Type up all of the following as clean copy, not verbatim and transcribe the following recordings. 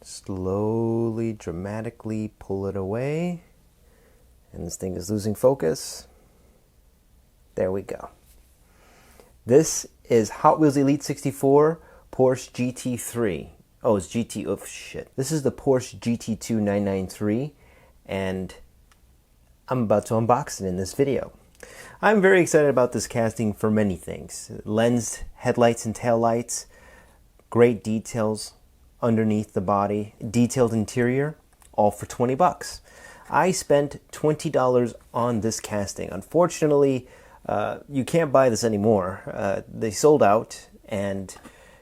Slowly, dramatically pull it away. And this thing is losing focus. There we go. This is Hot Wheels Elite 64 Porsche GT3. Oh, it's GT. Oh, shit. This is the Porsche GT2 993, and I'm about to unbox it in this video. I'm very excited about this casting for many things. Lensed headlights and taillights, great details underneath the body, detailed interior, all for 20 bucks. I spent $20 on this casting. Unfortunately, you can't buy this anymore. They sold out, and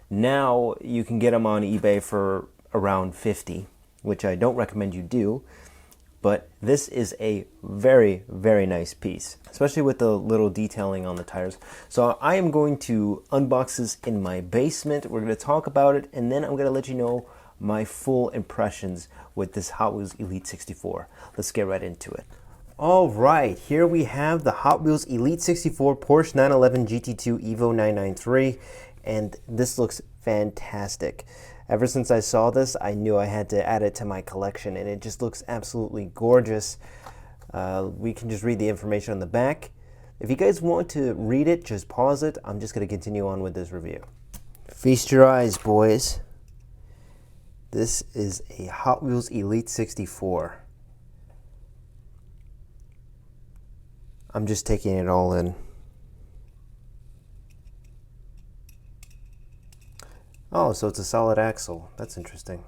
now you can get them on eBay for around $50, which I don't recommend you do. But this is a very, very nice piece, especially with the little detailing on the tires. So I am going to unbox this in my basement. We're going to talk about it, and then I'm going to let you know my full impressions with this Hot Wheels Elite 64. Let's get right into it. All right, here we have the Hot Wheels Elite 64 Porsche 911 GT2 Evo 993, and this looks fantastic. Ever since I saw this, I knew I had to add it to my collection, and it just looks absolutely gorgeous. We can just read the information on the back. If you guys want to read it, just pause it. I'm just going to continue on with this review. Feast your eyes, boys. This is a Hot Wheels Elite 64. I'm just taking it all in. Oh, so it's a solid axle. That's interesting.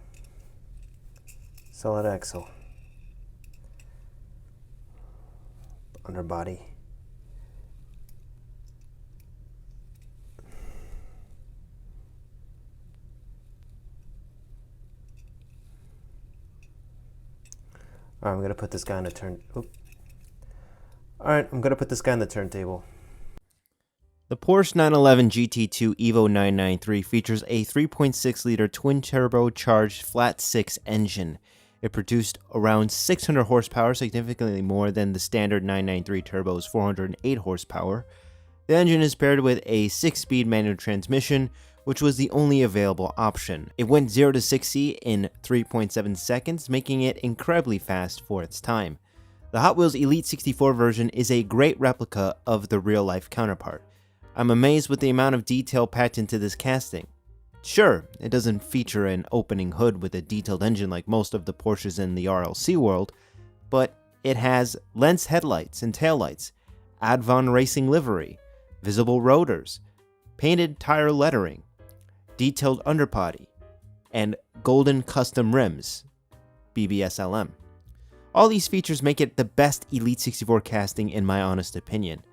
Solid axle. Underbody. Alright, I'm gonna put this guy on the turntable. The Porsche 911 GT2 Evo 993 features a 3.6-liter twin-turbocharged flat-six engine. It produced around 600 horsepower, significantly more than the standard 993 turbo's 408 horsepower. The engine is paired with a 6-speed manual transmission, which was the only available option. It went 0 to 60 in 3.7 seconds, making it incredibly fast for its time. The Hot Wheels Elite 64 version is a great replica of the real-life counterpart. I'm amazed with the amount of detail packed into this casting. Sure, it doesn't feature an opening hood with a detailed engine like most of the Porsches in the RLC world, but it has lensed headlights and taillights, Advan Racing livery, visible rotors, painted tire lettering, detailed underbody, and golden custom rims, BBSLM. All these features make it the best Elite 64 casting in my honest opinion.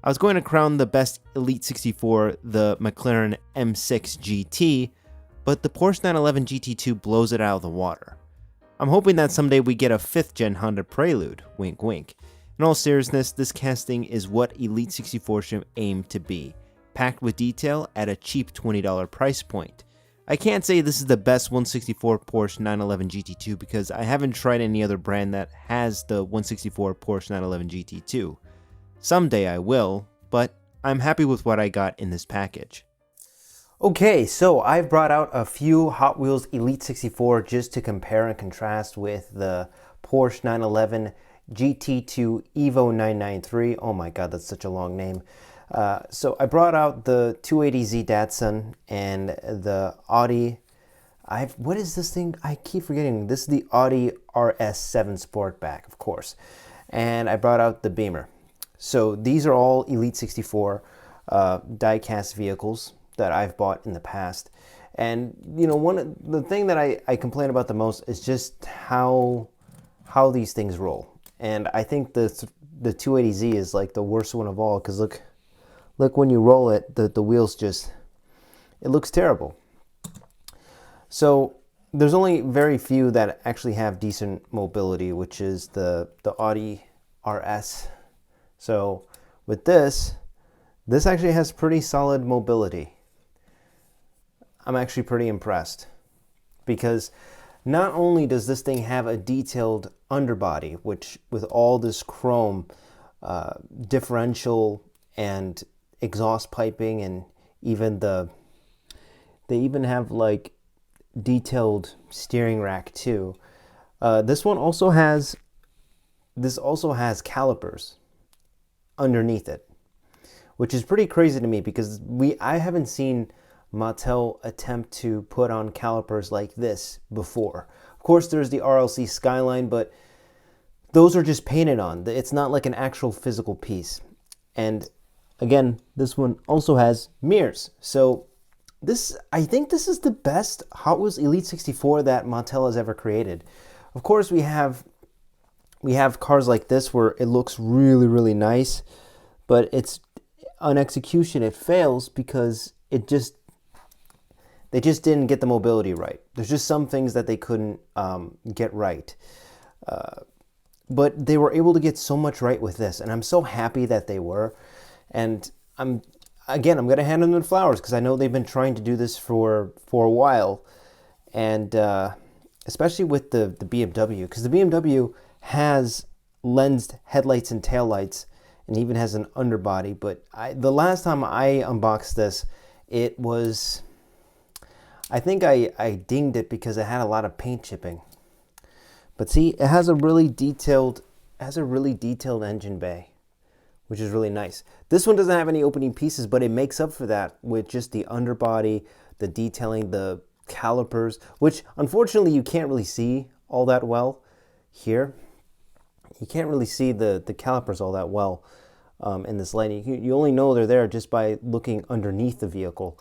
I was going to crown the best Elite 64 the McLaren M6 GT, but the Porsche 911 GT2 blows it out of the water. I'm hoping that someday we get a 5th gen Honda Prelude, wink wink. In all seriousness, this casting is what Elite 64 should aim to be, packed with detail at a cheap $20 price point. I can't say this is the best 164 Porsche 911 GT2 because I haven't tried any other brand that has the 164 Porsche 911 GT2. Someday I will, but I'm happy with what I got in this package. Okay, so I've brought out a few Hot Wheels Elite 64 just to compare and contrast with the Porsche 911 GT2 Evo 993. Oh my god, that's such a long name. So I brought out the 280Z Datsun and the Audi. What is this thing? I keep forgetting. This is the Audi RS7 Sportback, of course. And I brought out the Beamer. So these are all Elite 64 die-cast vehicles that I've bought in the past. And you know, the thing that I complain about the most is just how these things roll. And I think the 280Z is like the worst one of all, because look when you roll it, the wheels just, it looks terrible. So there's only very few that actually have decent mobility, which is the Audi RS. So with this actually has pretty solid mobility. I'm actually pretty impressed, because not only does this thing have a detailed underbody, which with all this chrome differential and exhaust piping, and even they even have like detailed steering rack too. This also has calipers underneath it, which is pretty crazy to me because I haven't seen Mattel attempt to put on calipers like this before. Of course, there's the RLC Skyline, but those are just painted on. It's not like an actual physical piece. And again, this one also has mirrors. So I think this is the best Hot Wheels Elite 64 that Mattel has ever created. Of course, we have cars like this where it looks really, really nice, but it's on execution it fails because they just didn't get the mobility right. There's just some things that they couldn't get right. But they were able to get so much right with this, and I'm so happy that they were. And I'm going to hand them the flowers because I know they've been trying to do this for a while, and especially with the BMW, because the BMW has lensed headlights and taillights, and even has an underbody. But the last time I unboxed this, I think I dinged it because it had a lot of paint chipping. But see, it has a really detailed engine bay, which is really nice. This one doesn't have any opening pieces, but it makes up for that with just the underbody, the detailing, the calipers, which unfortunately you can't really see all that well here. You can't really see the calipers all that well in this lighting. You only know they're there just by looking underneath the vehicle.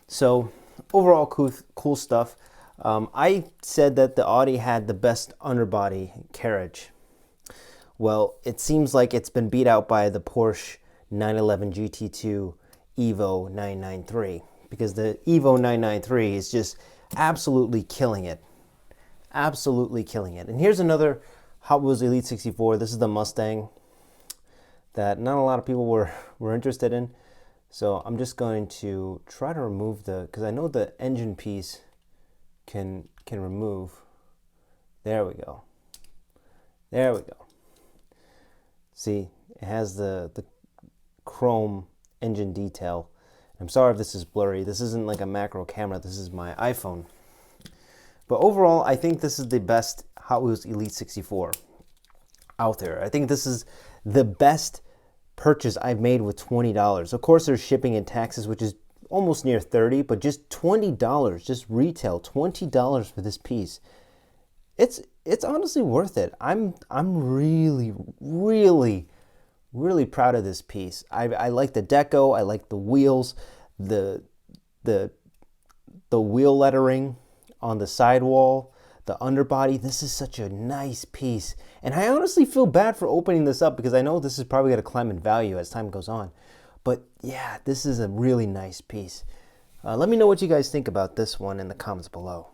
So overall, cool stuff. I said that the Audi had the best underbody carriage. Well, it seems like it's been beat out by the Porsche 911 GT2 Evo 993, because the Evo 993 is just absolutely killing it. Absolutely killing it. And here's another Hot Wheels Elite 64. This is the Mustang that not a lot of people were interested in. So I'm just going to try to remove because I know the engine piece can remove. There we go. There we go. See, it has the chrome engine detail. I'm sorry if this is blurry. This isn't like a macro camera. This is my iPhone. But overall, I think this is the best Hot Wheels Elite 64 out there. I think this is the best purchase I've made with $20. Of course, there's shipping and taxes, which is almost near $30, but just $20, just retail, $20 for this piece. It's honestly worth it. I'm really, really, really proud of this piece. I like the deco. I like the wheels, the wheel lettering on the sidewall, the underbody. This is such a nice piece. And I honestly feel bad for opening this up because I know this is probably going to climb in value as time goes on. But yeah, this is a really nice piece. Let me know what you guys think about this one in the comments below.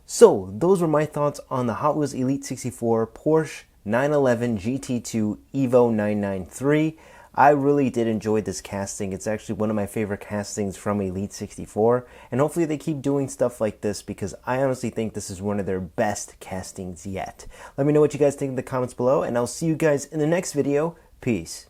So those were my thoughts on the Hot Wheels Elite 64 Porsche 911 GT2 Evo 993. I really did enjoy this casting. It's actually one of my favorite castings from Elite 64. And hopefully they keep doing stuff like this because I honestly think this is one of their best castings yet. Let me know what you guys think in the comments below, and I'll see you guys in the next video. Peace.